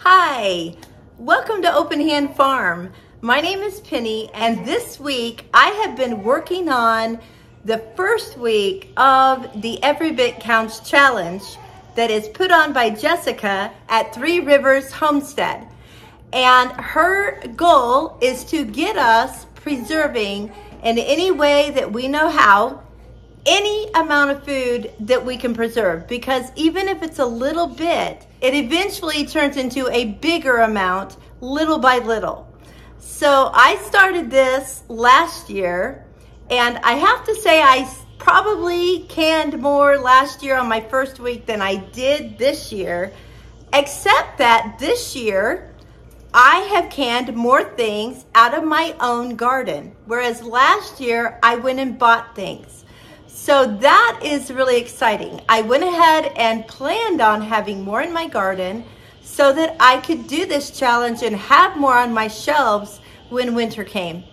Hi, welcome to Open Hand Farm. My name is Penny, and this week I have been working on the first week of the Every Bit Counts Challenge that is put on by Jessica at Three Rivers Homestead. And her goal is to get us preserving in any way that we know how, any amount of food that we can preserve, because even if it's a little bit, it eventually turns into a bigger amount little by little. So I started this last year, and I have to say I probably canned more last year on my first week than I did this year, except that this year I have canned more things out of my own garden, whereas last year I went and bought things. So that is really exciting. I went ahead and planned on having more in my garden so that I could do this challenge and have more on my shelves when winter came.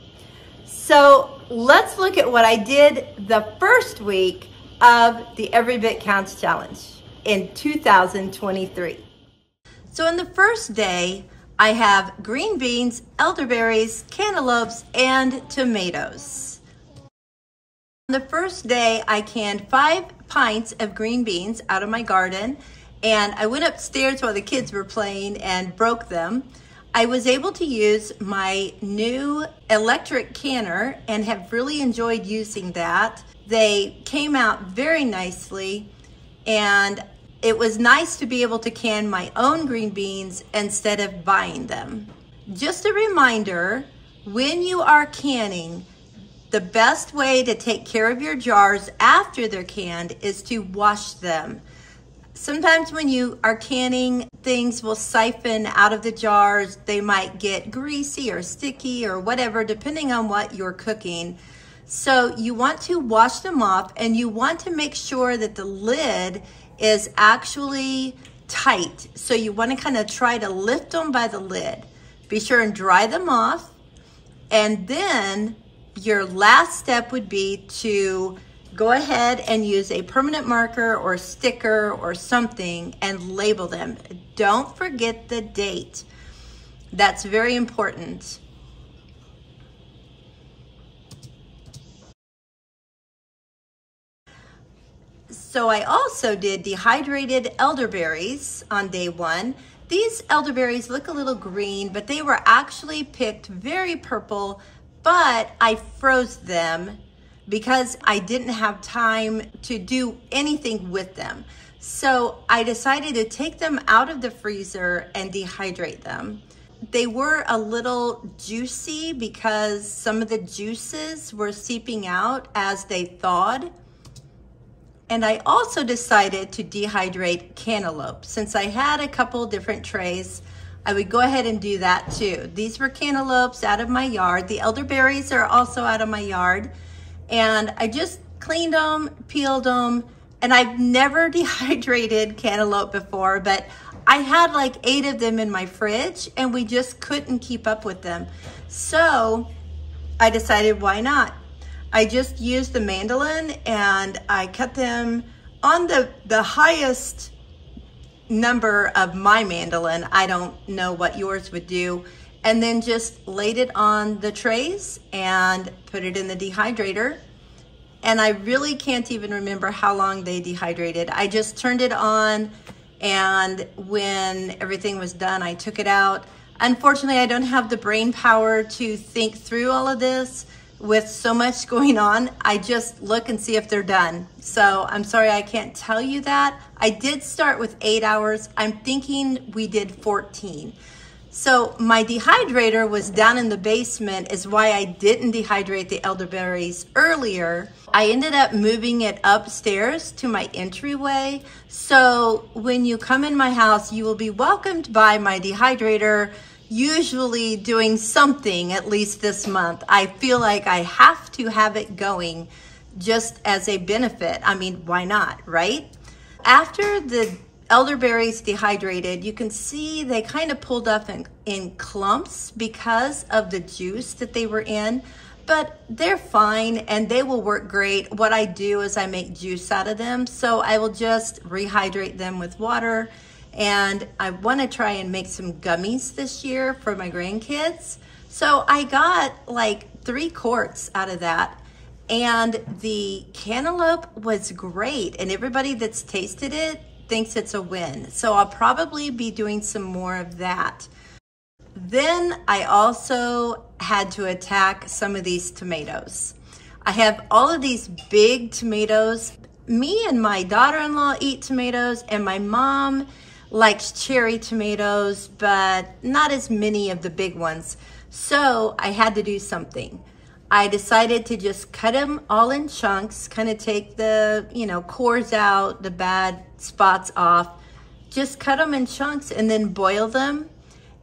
So let's look at what I did the first week of the Every Bit Counts Challenge in 2023. So on the first day, I have green beans, elderberries, cantaloupes, and tomatoes. On the first day, I canned 5 pints of green beans out of my garden, and I went upstairs while the kids were playing and broke them. I was able to use my new electric canner and have really enjoyed using that. They came out very nicely, and it was nice to be able to can my own green beans instead of buying them. Just a reminder, when you are canning, the best way to take care of your jars after they're canned is to wash them. Sometimes when you are canning, things will siphon out of the jars. They might get greasy or sticky or whatever, depending on what you're cooking. So you want to wash them off, and you want to make sure that the lid is actually tight. So you want to kind of try to lift them by the lid. Be sure and dry them off, and then your last step would be to go ahead and use a permanent marker or sticker or something and label them. Don't forget the date. That's very important. So I also did dehydrated elderberries on day 1. These elderberries look a little green, but they were actually picked very purple, but I froze them because I didn't have time to do anything with them. So I decided to take them out of the freezer and dehydrate them. They were a little juicy because some of the juices were seeping out as they thawed. And I also decided to dehydrate cantaloupe. Since I had a couple different trays, I would go ahead and do that too. These were cantaloupes out of my yard. The elderberries are also out of my yard. And I just cleaned them, peeled them, and I've never dehydrated cantaloupe before, but I had like 8 of them in my fridge and we just couldn't keep up with them. So I decided, why not? I just used the mandolin and I cut them on the highest number of my mandolin. I don't know what yours would do. And then just laid it on the trays and put it in the dehydrator. And I really can't even remember how long they dehydrated. I just turned it on, and when everything was done, I took it out. Unfortunately, I don't have the brain power to think through all of this with so much going on. I just look and see if they're done. So I'm sorry I can't tell you that. I did start with 8 hours. I'm thinking we did 14. So my dehydrator was down in the basement, is why I didn't dehydrate the elderberries earlier. I ended up moving it upstairs to my entryway. So when you come in my house, you will be welcomed by my dehydrator, usually doing something at least this month. I feel like I have to have it going just as a benefit. I mean, why not, right? After the elderberries dehydrated, you can see they kind of pulled up in clumps because of the juice that they were in, but they're fine and they will work great. What I do is I make juice out of them, so I will just rehydrate them with water and I want to try and make some gummies this year for my grandkids. So I got like 3 quarts out of that, and the cantaloupe was great, and everybody that's tasted it thinks it's a win. So I'll probably be doing some more of that. Then I also had to attack some of these tomatoes. I have all of these big tomatoes. Me and my daughter-in-law eat tomatoes, and my mom likes cherry tomatoes, but not as many of the big ones. So I had to do something. I decided to just cut them all in chunks, kind of take the, cores out, the bad spots off, just cut them in chunks and then boil them.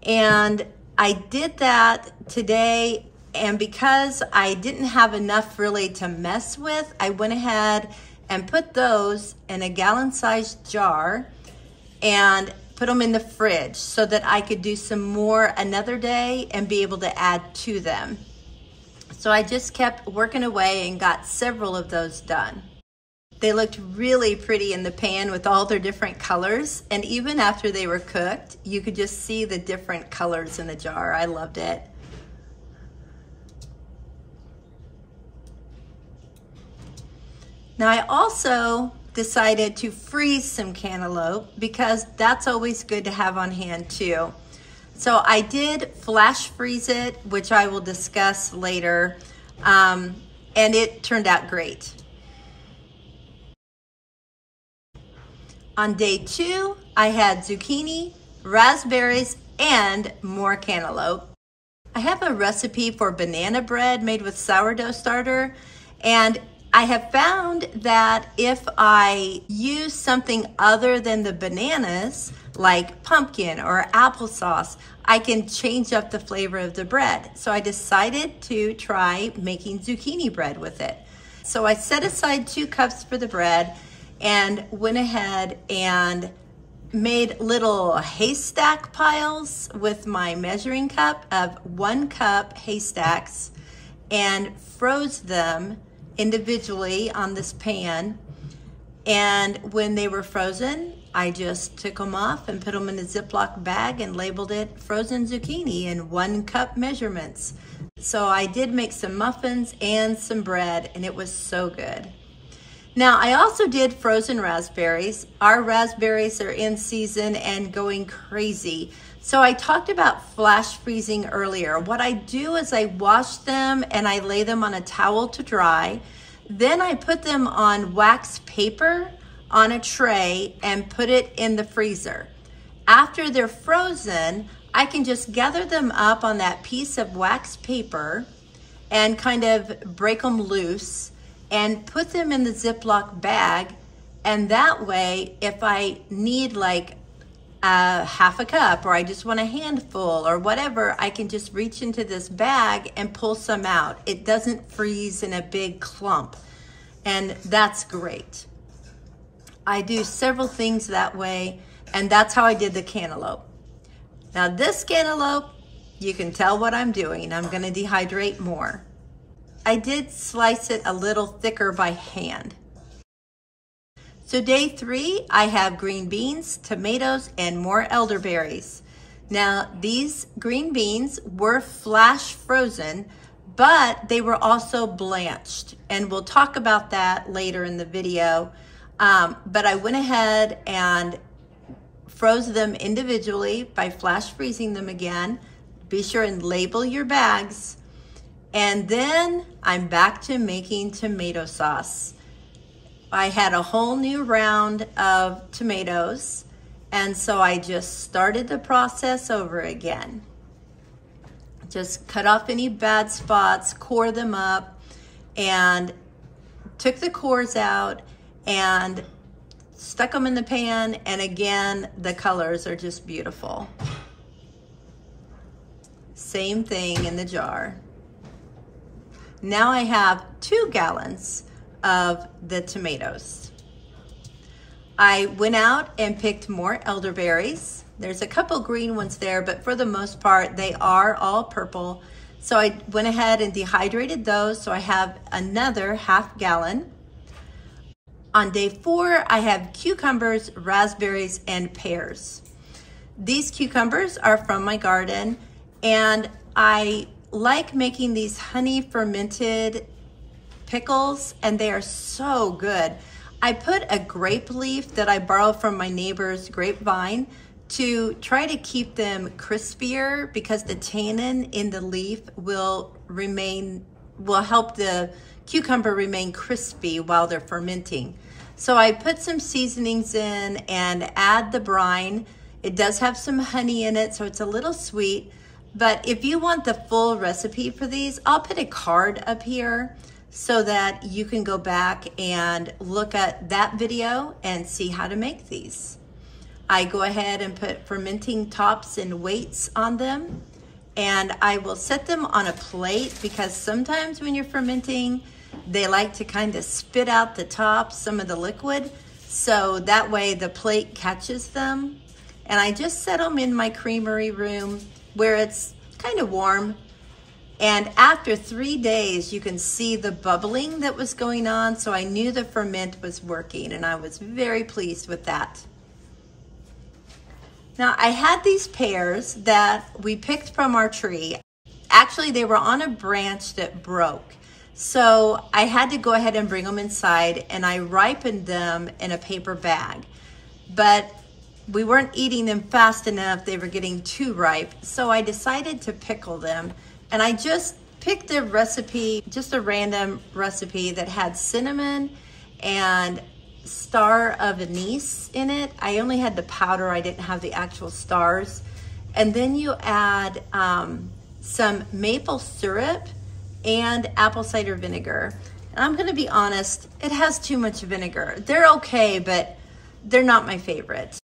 And I did that today, and because I didn't have enough really to mess with, I went ahead and put those in a gallon-sized jar and put them in the fridge so that I could do some more another day and be able to add to them. So I just kept working away and got several of those done. They looked really pretty in the pan with all their different colors, and even after they were cooked, you could just see the different colors in the jar. I loved it. Now I also decided to freeze some cantaloupe because that's always good to have on hand too. So I did flash freeze it, which I will discuss later, and it turned out great. On day 2, I had zucchini, raspberries, and more cantaloupe. I have a recipe for banana bread made with sourdough starter, and I have found that if I use something other than the bananas, like pumpkin or applesauce, I can change up the flavor of the bread. So I decided to try making zucchini bread with it. So I set aside 2 cups for the bread and went ahead and made little haystack piles with my measuring cup of 1 cup haystacks and froze them individually on this pan. And when they were frozen, I just took them off and put them in a Ziploc bag and labeled it frozen zucchini in 1 cup measurements. So I did make some muffins and some bread, and it was so good. Now I also did frozen raspberries. Our raspberries are in season and going crazy. So I talked about flash freezing earlier. What I do is I wash them and I lay them on a towel to dry. Then I put them on wax paper on a tray and put it in the freezer. After they're frozen, I can just gather them up on that piece of wax paper and kind of break them loose and put them in the Ziploc bag. And that way, if I need like half a cup or I just want a handful or whatever, I can just reach into this bag and pull some out. It doesn't freeze in a big clump, and that's great. I do several things that way, and that's how I did the cantaloupe. Now this cantaloupe, you can tell what I'm doing. I'm gonna dehydrate more. I did slice it a little thicker by hand. So day 3, I have green beans, tomatoes, and more elderberries. Now these green beans were flash frozen, but they were also blanched, and we'll talk about that later in the video. But I went ahead and froze them individually by flash freezing them again. Be sure and label your bags. And then I'm back to making tomato sauce. I had a whole new round of tomatoes, and so I just started the process over again. Just cut off any bad spots, core them up, and took the cores out and stuck them in the pan, and again, the colors are just beautiful. Same thing in the jar. Now I have 2 gallons of the tomatoes. I went out and picked more elderberries. There's a couple green ones there, but for the most part, they are all purple. So I went ahead and dehydrated those, so I have another half gallon. On day 4, I have cucumbers, raspberries, and pears. These cucumbers are from my garden, and I like making these honey fermented pickles, and they are so good. I put a grape leaf that I borrowed from my neighbor's grapevine to try to keep them crispier, because the tannin in the leaf will help the cucumber remain crispy while they're fermenting. So I put some seasonings in and add the brine. It does have some honey in it, so it's a little sweet. But if you want the full recipe for these, I'll put a card up here so that you can go back and look at that video and see how to make these. I go ahead and put fermenting tops and weights on them, and I will set them on a plate, because sometimes when you're fermenting, they like to kind of spit out the top, some of the liquid, so that way the plate catches them. And I just set them in my creamery room where it's kind of warm. And after 3 days, you can see the bubbling that was going on, so I knew the ferment was working, and I was very pleased with that. Now, I had these pears that we picked from our tree. Actually, they were on a branch that broke. So I had to go ahead and bring them inside, and I ripened them in a paper bag. But we weren't eating them fast enough. They were getting too ripe. So I decided to pickle them. And I just picked a recipe, just a random recipe that had cinnamon and star of anise in it. I only had the powder, I didn't have the actual stars. And then you add some maple syrup and apple cider vinegar. And I'm gonna be honest, it has too much vinegar. They're okay, but they're not my favorite.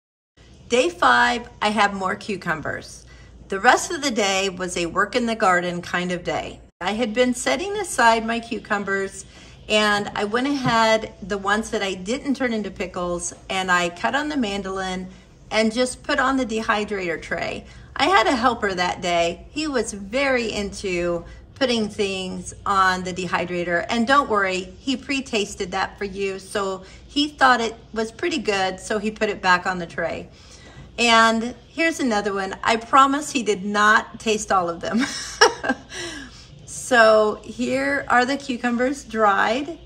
Day 5, I have more cucumbers. The rest of the day was a work in the garden kind of day. I had been setting aside my cucumbers, and I went ahead, the ones that I didn't turn into pickles, and I cut on the mandolin and just put on the dehydrator tray. I had a helper that day. He was very into putting things on the dehydrator, and don't worry, he pre-tasted that for you, so he thought it was pretty good, so he put it back on the tray. And here's another one. I promise he did not taste all of them. So here are the cucumbers dried,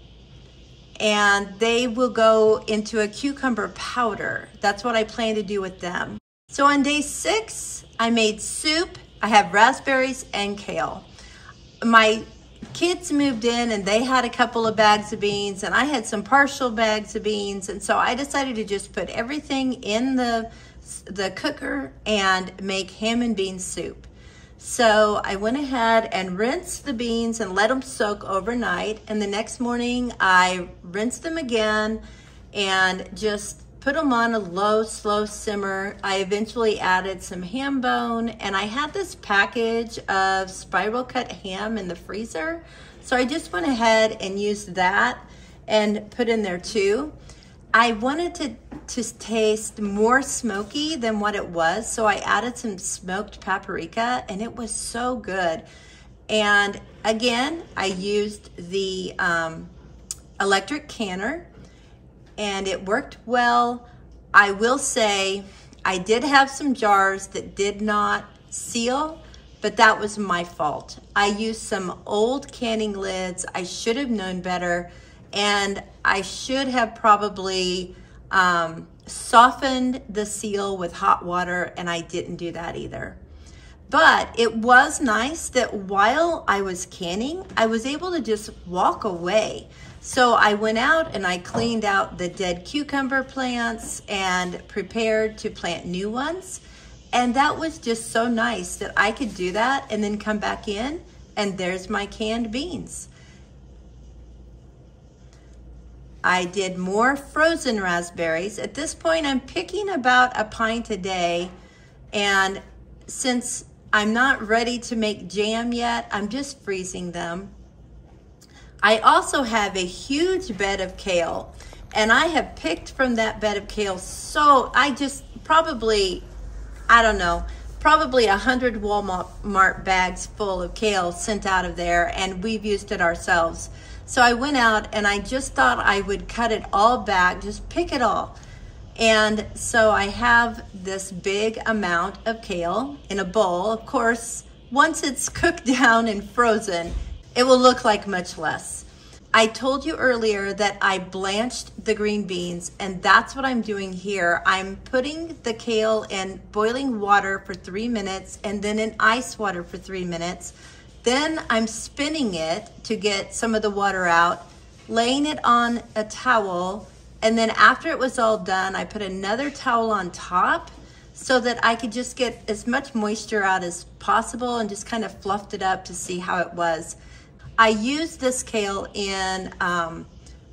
and they will go into a cucumber powder. That's what I plan to do with them. So on day 6, I made soup. I have raspberries and kale. My kids moved in, and they had a couple of bags of beans, and I had some partial bags of beans, and so I decided to just put everything in the cooker and make ham and bean soup. So I went ahead and rinsed the beans and let them soak overnight, and the next morning I rinsed them again and just put them on a low, slow simmer. I eventually added some ham bone, and I had this package of spiral cut ham in the freezer, so I just went ahead and used that and put in there too. I wanted to taste more smoky than what it was, so I added some smoked paprika, and it was so good. And again, I used the electric canner, and it worked well. I will say I did have some jars that did not seal, but that was my fault. I used some old canning lids. I should have known better, and I should have probably softened the seal with hot water, and I didn't do that either. But it was nice that while I was canning, I was able to just walk away. So I went out and I cleaned out the dead cucumber plants and prepared to plant new ones. And that was just so nice that I could do that and then come back in, and there's my canned beans. I did more frozen raspberries. At this point, I'm picking about a pint a day, and since I'm not ready to make jam yet, I'm just freezing them. I also have a huge bed of kale, and I have picked from that bed of kale, so I just probably, I don't know, probably 100 Walmart bags full of kale sent out of there, and we've used it ourselves. So I went out and I just thought I would cut it all back, just pick it all. And so I have this big amount of kale in a bowl. Of course, once it's cooked down and frozen, it will look like much less. I told you earlier that I blanched the green beans, and that's what I'm doing here. I'm putting the kale in boiling water for 3 minutes and then in ice water for 3 minutes. Then I'm spinning it to get some of the water out, laying it on a towel, and then after it was all done, I put another towel on top so that I could just get as much moisture out as possible and just kind of fluffed it up to see how it was. I use this kale in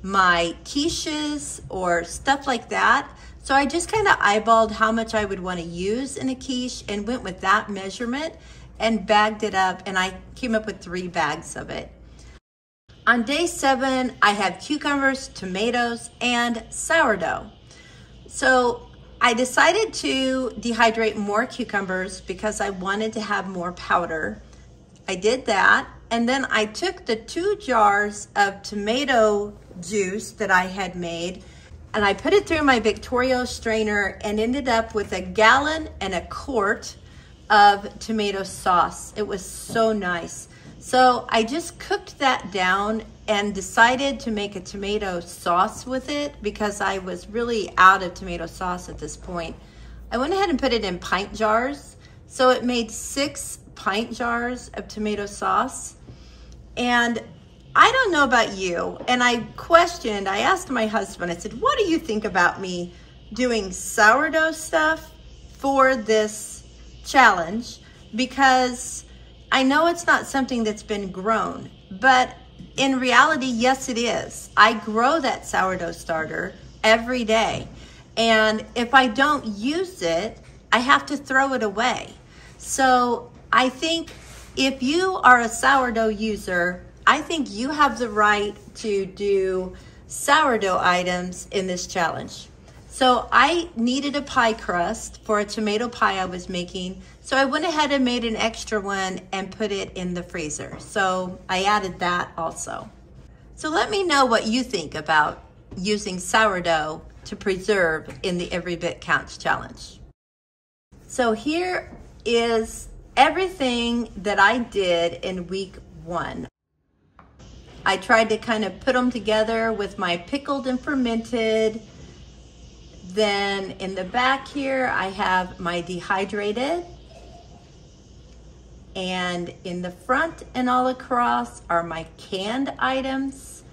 my quiches or stuff like that. So I just kind of eyeballed how much I would want to use in a quiche and went with that measurement and bagged it up, and I came up with 3 bags of it. On day 7, I have cucumbers, tomatoes, and sourdough. So I decided to dehydrate more cucumbers because I wanted to have more powder. I did that. And then I took the 2 jars of tomato juice that I had made and I put it through my Victorio strainer and ended up with 1 gallon and 1 quart of tomato sauce. It was so nice. So I just cooked that down and decided to make a tomato sauce with it because I was really out of tomato sauce at this point. I went ahead and put it in pint jars. So it made 6 pint jars of tomato sauce. And I don't know about you, and I asked my husband, I said, what do you think about me doing sourdough stuff for this challenge? Because I know it's not something that's been grown, but in reality, yes, it is. I grow that sourdough starter every day. And if I don't use it, I have to throw it away. So I think if you are a sourdough user, I think you have the right to do sourdough items in this challenge. So I needed a pie crust for a tomato pie I was making. So I went ahead and made an extra one and put it in the freezer. So I added that also. So let me know what you think about using sourdough to preserve in the Every Bit Counts challenge. So here is everything that I did in week 1. I tried to kind of put them together with my pickled and fermented. Then in the back here, I have my dehydrated. And in the front and all across are my canned items.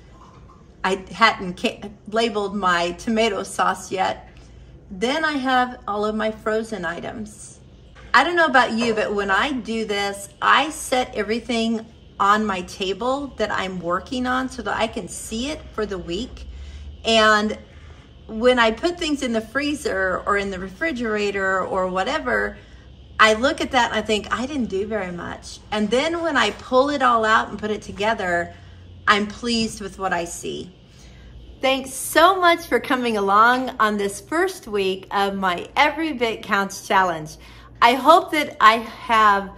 I hadn't labeled my tomato sauce yet. Then I have all of my frozen items. I don't know about you, but when I do this, I set everything on my table that I'm working on so that I can see it for the week. And when I put things in the freezer or in the refrigerator or whatever, I look at that and I think, I didn't do very much. And then when I pull it all out and put it together, I'm pleased with what I see. Thanks so much for coming along on this first week of my Every Bit Counts challenge. I hope that I have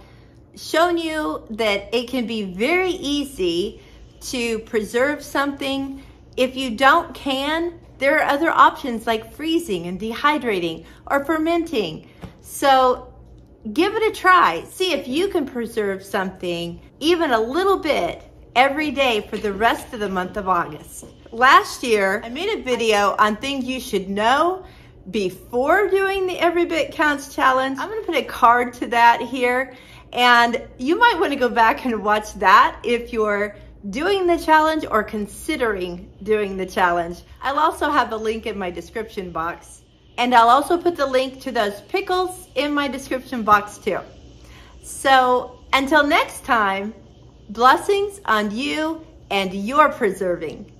shown you that it can be very easy to preserve something. If you don't can, there are other options like freezing and dehydrating or fermenting. So give it a try. See if you can preserve something even a little bit every day for the rest of the month of August. Last year, I made a video on things you should know before doing the Every Bit Counts challenge. I'm gonna put a card to that here, and you might wanna go back and watch that if you're doing the challenge or considering doing the challenge. I'll also have a link in my description box, and I'll also put the link to those pickles in my description box too. So until next time, blessings on you and your preserving.